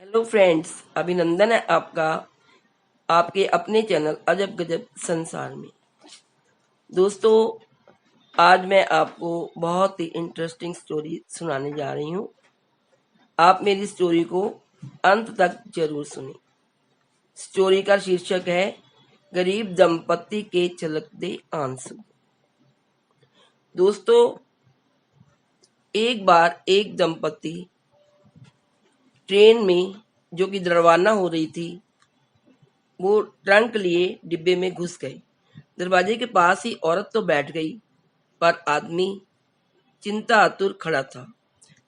Hello friends, अभिनंदन है आपका आपके अपने चैनल अजब गजब संसार में। दोस्तों, आज मैं आपको बहुत ही इंटरेस्टिंग स्टोरी सुनाने जा रही हूँ। आप मेरी स्टोरी को अंत तक जरूर सुनें। स्टोरी का शीर्षक है गरीब दंपत्ति के छलकते आंसू। दोस्तों, एक बार एक दंपत्ति ट्रेन में जो कि रवाना हो रही थी, वो ट्रंक लिए डिब्बे में घुस गए। दरवाजे के पास ही औरत तो बैठ गई, पर आदमी चिंतातुर खड़ा था।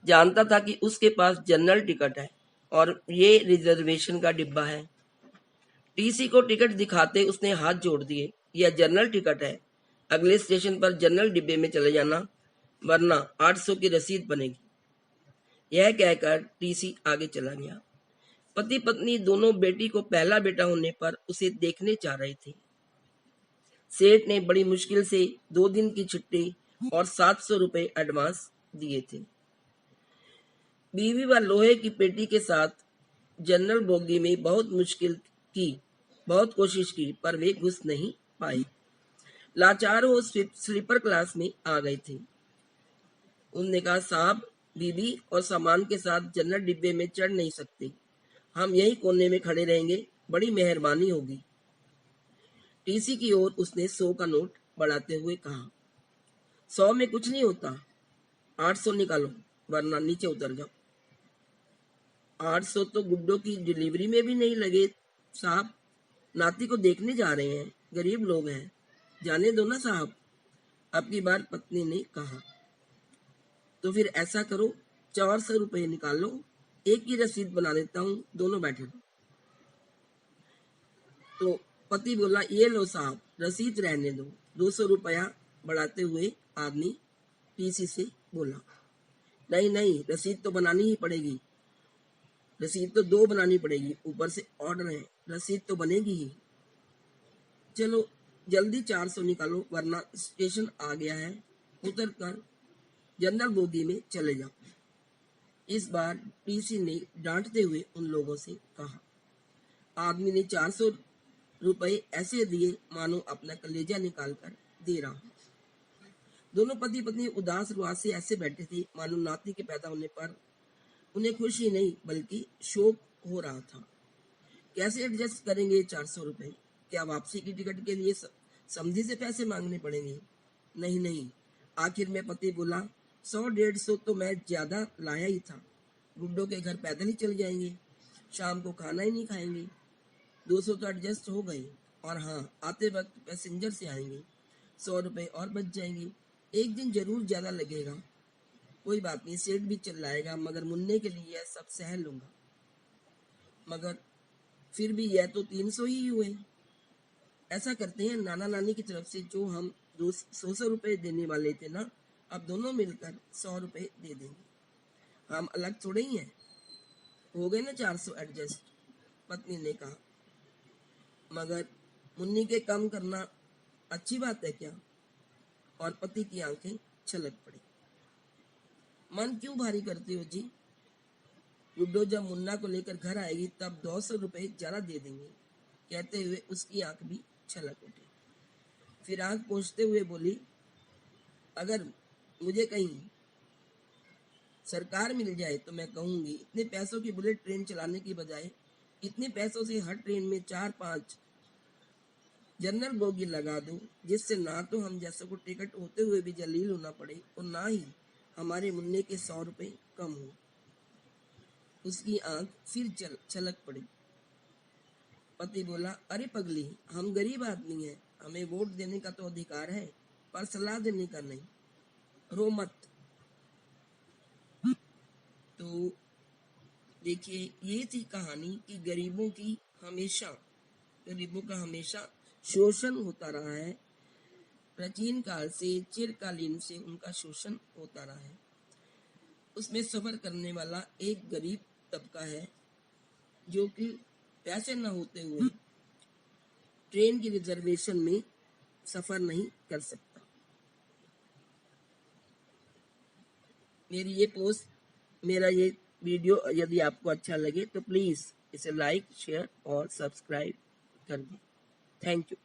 जानता था कि उसके पास जनरल टिकट है और ये रिजर्वेशन का डिब्बा है। टीसी को टिकट दिखाते उसने हाथ जोड़ दिए। यह जनरल टिकट है, अगले स्टेशन पर जनरल डिब्बे में चले जाना, वरना 800 की रसीद बनेगी। यह कहकर टीसी आगे चला गया। पति पत्नी दोनों बेटी को पहला बेटा होने पर उसे देखने चाह रहे थे। सेठ ने बड़ी मुश्किल से 2 दिन की छुट्टी और 700 रुपए एडवांस दिए थे। बीवी व लोहे की पेटी के साथ जनरल बोगी में बहुत कोशिश की, पर वे घुस नहीं पाए। लाचार हो स्लीपर क्लास में आ गए थे। उन्होंने कहा, साहब, बीबी और सामान के साथ जनरल डिब्बे में चढ़ नहीं सकते, हम यही कोने में खड़े रहेंगे, बड़ी मेहरबानी होगी। टीसी की ओर उसने 100 का नोट बढ़ाते हुए कहा, 100 में कुछ नहीं होता, 800 निकालो, वरना नीचे उतर जाओ। 800 तो गुड्डो की डिलीवरी में भी नहीं लगे साहब, नाती को देखने जा रहे हैं, गरीब लोग हैं, जाने दो ना साहब। अब की बार पत्नी ने कहा, तो फिर ऐसा करो, 400 रुपए निकालो, एक की रसीद बना देता हूँ, दोनों बैठे रहो। तो पति बोला, ये लो साहब, रसीद रहने दो। 200 रुपया बढ़ाते हुए आदमी टीसी से बोला, नहीं नहीं, रसीद तो बनानी ही पड़ेगी, रसीद तो 2 बनानी पड़ेगी, ऊपर से ऑर्डर है, रसीद तो बनेगी ही। चलो जल्दी 400 निकालो, वरना स्टेशन आ गया है, उतर कर जनरल बोगी में चले जाओ। इस बार टीसी ने डांटते हुए उन लोगों से कहा। आदमी ने 400 रुपए ऐसे दिए मानो अपना कलेजा निकाल कर दे रहा हूं। दोनों पति पत्नी उदास रुआस से ऐसे बैठे थे मानो नाती के पैदा होने पर उन्हें खुशी नहीं बल्कि शोक हो रहा था। कैसे एडजस्ट करेंगे 400 रुपए? क्या वापसी की टिकट के लिए समधी से पैसे मांगने पड़ेंगे? नहीं नहीं, आखिर में पति बोला, 100-150 तो मैं ज्यादा लाया ही था, गुड्डो के घर पैदल ही चल जाएंगे, शाम को खाना ही नहीं खाएंगे, 200 तो एडजस्ट हो गए, और हाँ, आते वक्त पैसेंजर से आएंगे, 100 रुपए और बच जाएंगे। एक दिन जरूर ज्यादा लगेगा, कोई बात नहीं, सेठ भी चिल्लाएगा, मगर मुन्ने के लिए यह सब सह लूंगा। मगर फिर भी यह तो 300 ही हुए। ऐसा करते हैं, नाना नानी की तरफ से जो हम 200 रुपए देने वाले थे ना, अब दोनों मिलकर 100 रुपए दे देंगे, हम अलग थोड़े ही हैं। हो गए ना 400 एडजस्ट, पत्नी ने कहा। मगर मुन्नी के कम करना अच्छी बात है क्या? और पति की आंखें छलक पड़ी। मन क्यों भारी करते हो जी? गुड्डो जब मुन्ना को लेकर घर आएगी तब 200 रुपए ज्यादा दे देंगे, कहते हुए उसकी आंख भी छलक उठी। फिर आंख पोंछते हुए बोली, अगर मुझे कहीं सरकार मिल जाए तो मैं कहूंगी, इतने पैसों की बुलेट ट्रेन चलाने की बजाय इतने पैसों से हर ट्रेन में 4-5 जनरल बोगी लगा दो, जिससे ना तो हम जैसों को टिकट होते हुए भी जलील होना पड़े और ना ही हमारे मुन्ने के 100 रुपए कम हो। उसकी आंख फिर छलक पड़ी। पति बोला, अरे पगली, हम गरीब आदमी हैं, हमें वोट देने का तो अधिकार है, पर सलाह देने का नहीं, रो मत। तो देखिए, ये थी कहानी कि गरीबों का हमेशा शोषण होता रहा है। प्राचीन काल से, चिरकालीन से उनका शोषण होता रहा है। उसमें सफर करने वाला एक गरीब तबका है जो कि पैसे न होते हुए ट्रेन की रिजर्वेशन में सफर नहीं कर सकता। मेरा ये वीडियो यदि आपको अच्छा लगे तो प्लीज़ इसे लाइक, शेयर और सब्सक्राइब कर दें। Thank you.